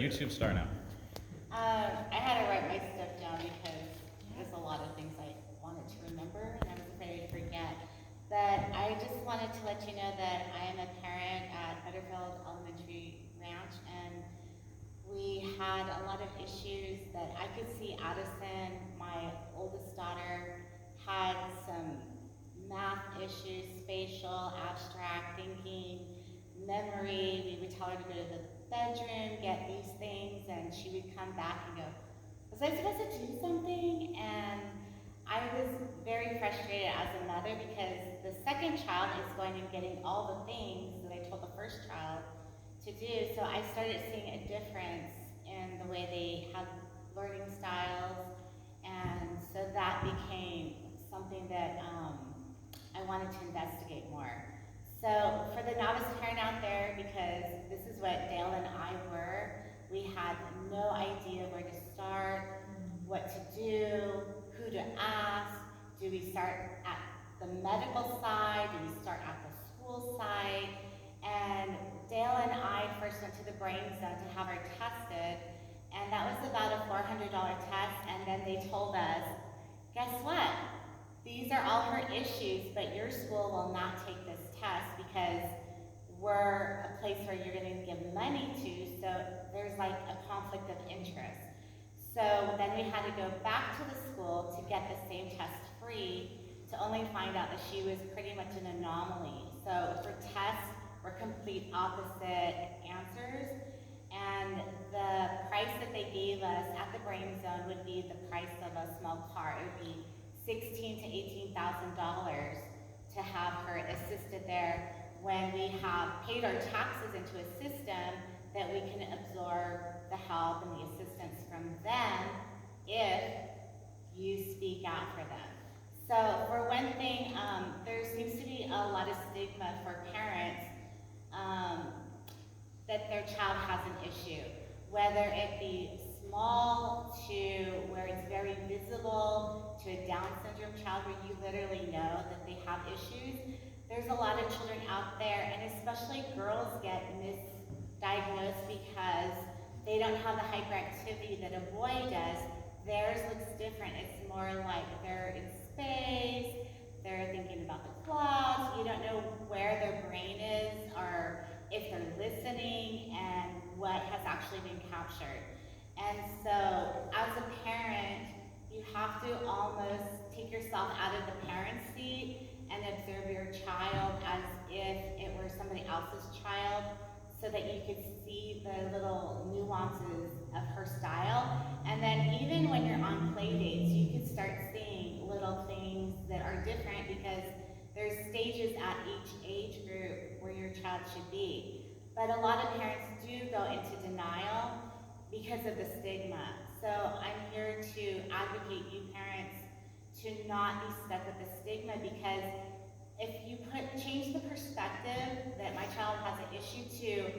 YouTube star now. I had to write my stuff down because there's a lot of things I wanted to remember and I was afraid I'd forget. But I just wanted to let you know that I am a parent at Butterfield Elementary Ranch, and we had a lot of issues that I could see. Addison, my oldest daughter, had some math issues, spatial, abstract thinking, memory. We would tell her to go to the bedroom, get these things, and she would come back and go, was I supposed to do something? And I was very frustrated as a mother because the second child is going and getting all the things that I told the first child to do. So I started seeing a difference in the way they have learning styles, and so that became something that I wanted to investigate more. So for the novice parent out there, because this is what Dale and I were, we had no idea where to start, what to do, who to ask. Do we start at the medical side? Do we start at the school side? And Dale and I first went to the brain zone to have her tested, and that was about a $400 test, and then they told us, guess what? These are all her issues, but your school will not take this test because we're a place where you're going to give money to, so there's like a conflict of interest. So then we had to go back to the school to get the same test free, to only find out that she was pretty much an anomaly. So for tests, we're complete opposite answers, and the price that they gave us at the brain zone would be the price of a small car. It would be $16,000 to $18,000 to have her assisted there, when we have paid our taxes into a system that we can absorb the help and the assistance from them if you speak out for them. So for one thing, there seems to be a lot of stigma for parents that their child has an issue, whether it be small to where it's very visible, to a Down syndrome child where you literally know that they have issues. There's a lot of children out there, and especially girls get misdiagnosed because they don't have the hyperactivity that a boy does. Theirs looks different. It's more like they're in space, they're thinking about the clouds, you don't know where their brain is or if they're listening and what has actually been captured. And so as a parent, you have to almost take yourself out of the parent seat and observe your child as if it were somebody else's child, so that you could see the little nuances of her style. And then even when you're on play dates, you can start seeing little things that are different, because there's stages at each age group where your child should be. But a lot of parents do go into denial because of the stigma. So I'm here to advocate you parents to not be stuck with the stigma, because if you change the perspective that my child has an issue to,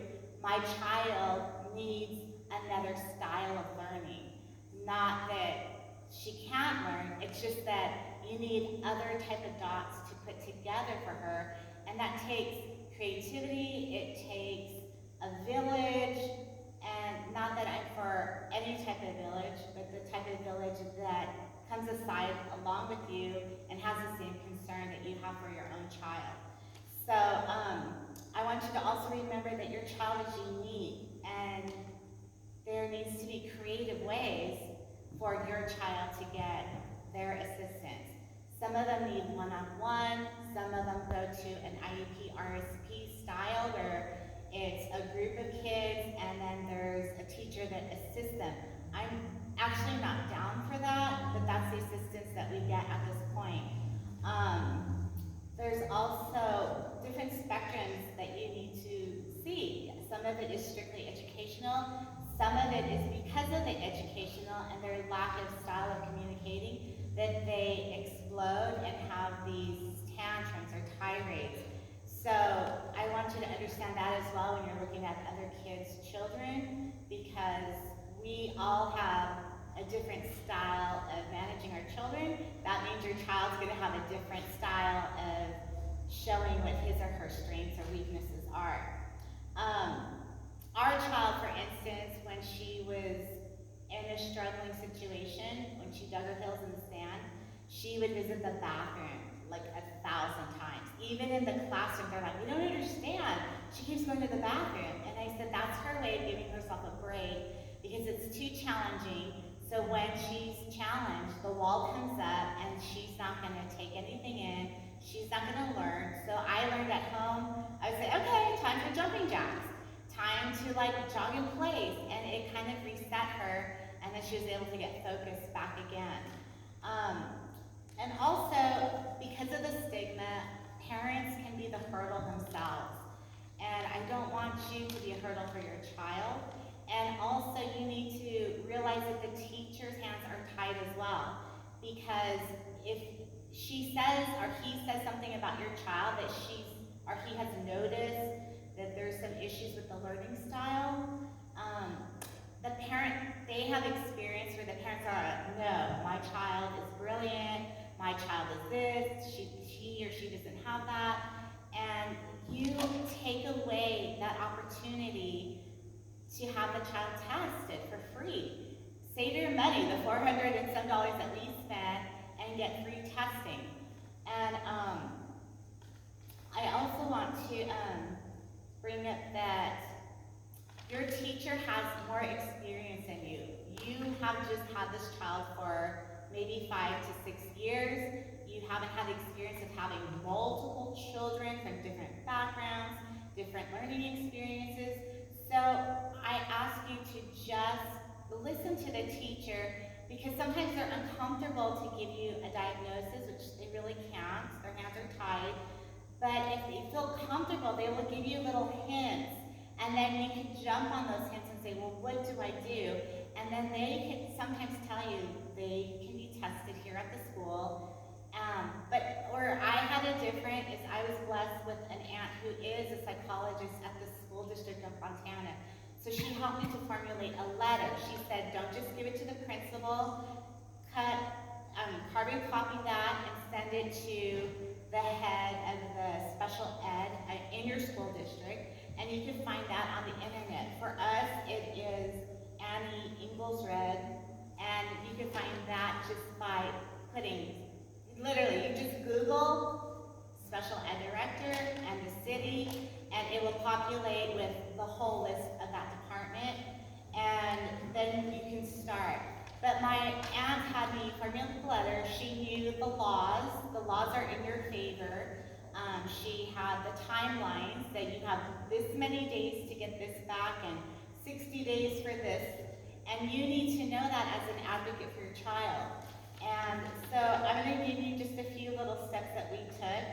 my child needs another style of learning. Not that she can't learn, it's just that you need other type of dots to put together for her, and that takes creativity, it takes a village, and not that I'm for any type of village, but the type of village that comes aside along with you and has the same concern that you have for your own child. So I want you to also remember that your child is unique, and there needs to be creative ways for your child to get their assistance. Some of them need one-on-one, some of them go to an IEP RSP style where it's a group of kids and then there's a teacher that assists them. I'm actually not down for that, but that's the assistance that we get at this point. There's also different spectrums that you need to see. Some of it is strictly educational, some of it is because of the educational and their lack of style of communicating that they explode and have these tantrums or tirades. So I want you to understand that as well when you're looking at other kids' children, because we all have a different style of managing our children. That means your child's going to have a different style of showing what his or her strengths or weaknesses are. Our child, for instance, when she was in a struggling situation, when she dug her heels in the sand, she would visit the bathroom like 1,000 times. Even in the classroom, they're like, we don't understand. She keeps going to the bathroom. And I said, that's her way of giving herself a break because it's too challenging. So when she's challenged, the wall comes up and she's not going to take anything in. She's not going to learn. So I learned at home, I would say, okay, time for jumping jacks. Time to like jog in place. And it kind of reset her, and then she was able to get focused back again. And also, because of the stigma, parents can be the hurdle themselves. And I don't want you to be a hurdle for your child. And also, you need to realize that the teacher's hands are tied as well. Because if she says or he says something about your child that she's or he has noticed that there's some issues with the learning style, the parent, they have experience where the parents are like, no, my child is brilliant, my child is this, he or she doesn't have that, and you take away that opportunity to have the child tested for free. Save your money, the $400 and some dollars that we spend, and get free testing. And I also want to bring up that your teacher has more experience than you. You have just had this child for maybe 5 to 6 years. You haven't had the experience of having multiple children from different backgrounds, different learning experiences. So I ask you to just listen to the teacher, because sometimes they're uncomfortable to give you a diagnosis, which they really can't. Their hands are tied. But if they feel comfortable, they will give you little hints. And then you can jump on those hints and say, well, what do I do? And then they can sometimes tell you they can be tested here at the school. Or I had a different, is I was blessed with an aunt who is a psychologist at the school district of Montana. So she helped me to formulate a letter. She said, don't just give it to the principal, carbon copy that and send it to the head of the special ed in your school district. And you can find that on the internet. For us, it is Annie Inglesred, and you can find that just by putting, literally, you just Google special ed director and the city, and it will populate with the whole list of that department, and then you can start. But my aunt had me formulate the letter. She knew the laws. The laws are in your favor. She had the timelines that you have this many days to get this back and 60 days for this. And you need to know that as an advocate for your child. And so I'm going to give you just a few little steps that we took.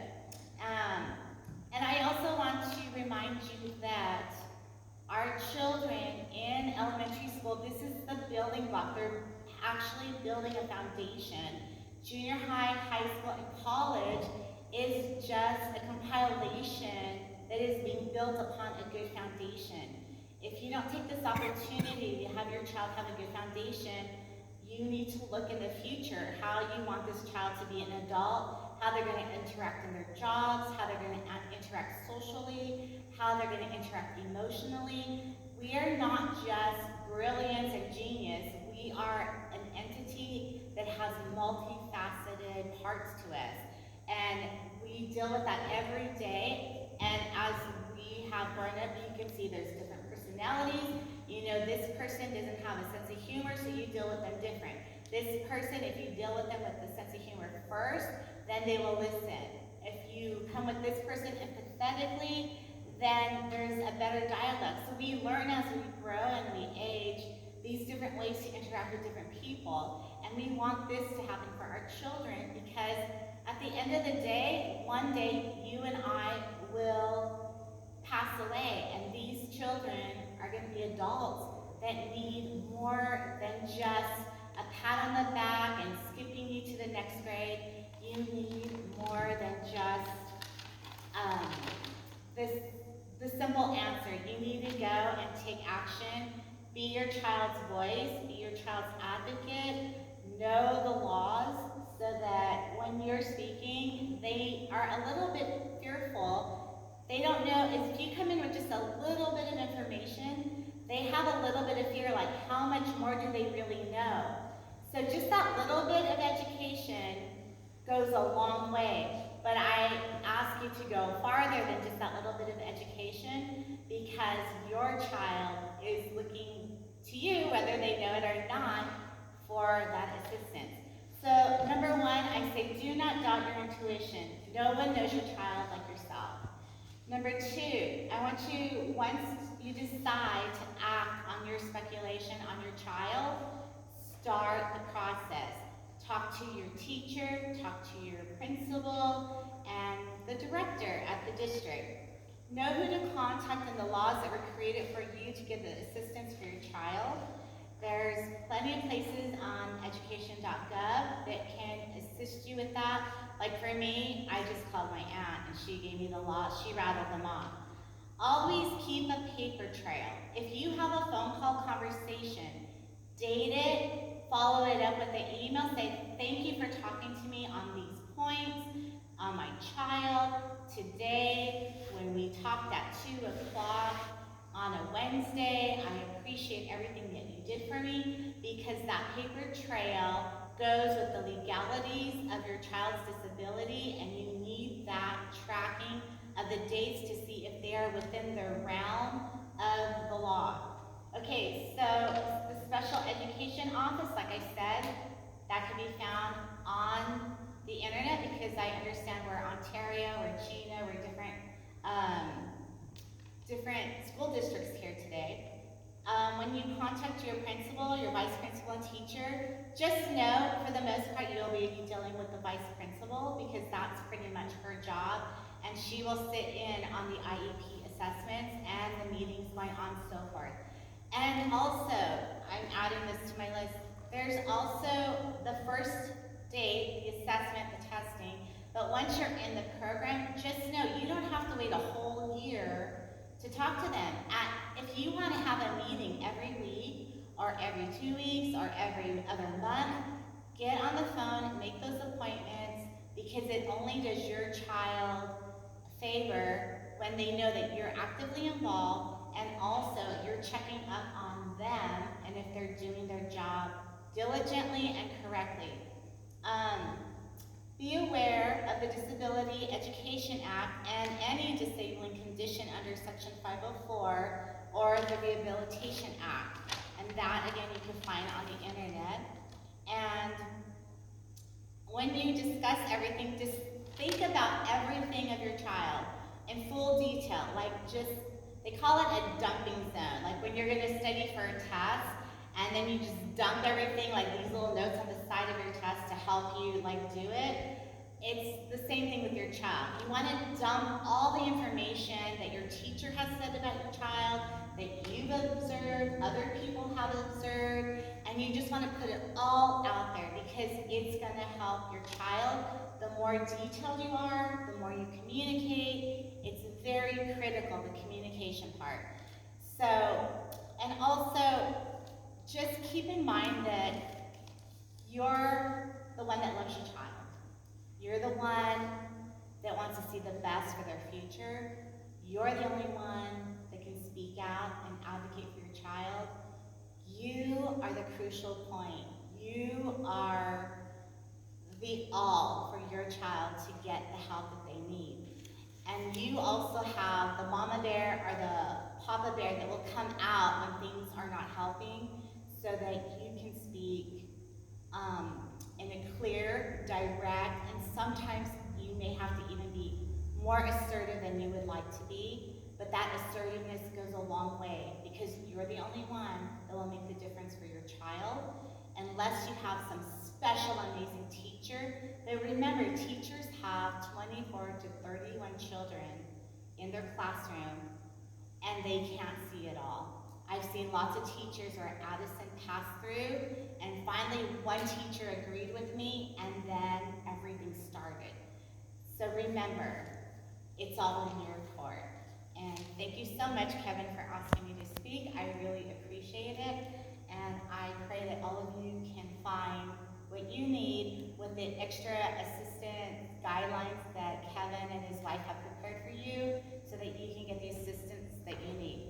And I also want to remind you that our children in elementary school, this is the building block. They're actually building a foundation. Junior high, high school, and college is just a compilation that is being built upon a good foundation. If you don't take this opportunity to have your child have a good foundation, you need to look in the future how you want this child to be an adult, how they're going to interact in their jobs, how they're going to interact socially, how they're going to interact emotionally. We are not just brilliance and genius. We are an entity that has multifaceted parts to us. And we deal with that every day. And as we have grown up, you can see there's different personalities. You know, this person doesn't have a sense of humor, so you deal with them different. This person, if you deal with them with the sense of humor first, then they will listen. If you come with this person empathetically, then there's a better dialogue. So we learn as we grow and we age these different ways to interact with different people. And we want this to happen for our children, because at the end of the day, one day you and I will pass away, and these children are going to be adults that need more than just a pat on the back and skipping you to the next grade. You need more than just the simple answer. You need to go and take action. Be your child's voice. Be your child's advocate. Know the laws so that when you're speaking, they are a little bit fearful They don't know, if you come in with just a little bit of information, they have a little bit of fear, like how much more do they really know? So just that little bit of education goes a long way. But I ask you to go farther than just that little bit of education, because your child is looking to you, whether they know it or not, for that assistance. So number one, I say do not doubt your intuition. No one knows your child like yourself. Number two, I want you, once you decide to act on your speculation on your child, start the process. Talk to your teacher, talk to your principal, and the director at the district. Know who to contact and the laws that were created for you to get the assistance for your child. There's plenty of places on education.gov that can assist you with that. Like for me, I just called my aunt and she gave me the laws. She rattled them off. Always keep a paper trail. If you have a phone call conversation, date it, follow it up with an email, say thank you for talking to me on these points, on my child, today, when we talked at 2 o'clock on a Wednesday, I appreciate everything that you did for me, because that paper trail goes with the legalities of your child's disability, and you need that tracking of the dates to see if they are within the realm of the law. Okay, so the special education office, like I said, that can be found on the internet, because I understand we're Ontario, we're Chino, we're different school districts here today. When you contact your principal, your vice principal, and teacher, just know, for the most part, you'll be dealing with the vice principal, because that's pretty much her job, and she will sit in on the IEP assessments and the meetings going on, so forth. And also, I'm adding this to my list, there's also the first date, the assessment, the testing, but once you're in the program, just know you don't have to wait a whole year to talk to them. If you want to have a meeting every week, or every 2 weeks, or every other month, get on the phone and make those appointments, because it only does your child a favor when they know that you're actively involved, and also you're checking up on them and if they're doing their job diligently and correctly. Be aware of the Disability Education Act and any disabling condition under Section 504 or the Rehabilitation Act. And that, again, you can find on the internet. And when you discuss everything, just think about everything of your child in full detail. Like they call it a dumping zone. Like when you're going to study for a test, and then you just dump everything, like these little notes on the side of your test to help you do it. It's the same thing with your child. You want to dump all the information that your teacher has said about your child, that you've observed, other people have observed, and you just want to put it all out there, because it's going to help your child. The more detailed you are, the more you communicate. It's very critical, the communication part. So, and also, just keep in mind that you're the one that loves your child. You're the one that wants to see the best for their future. You're the only one that can speak out and advocate for your child. You are the crucial point. You are the all for your child to get the help that they need. And you also have the mama bear or the papa bear that will come out when things are not helping, so that you can speak in a clear, direct, and sometimes you may have to even be more assertive than you would like to be, but that assertiveness goes a long way, because you're the only one that will make the difference for your child, unless you have some special, amazing teacher. But remember, teachers have 24 to 31 children in their classroom, and they can't see it all. I've seen lots of teachers where Addison passed through, and finally one teacher agreed with me, and then everything started. So remember, it's all in your court. And thank you so much, Kevin, for asking me to speak. I really appreciate it, and I pray that all of you can find what you need with the extra assistant guidelines that Kevin and his wife have prepared for you, so that you can get the assistance that you need.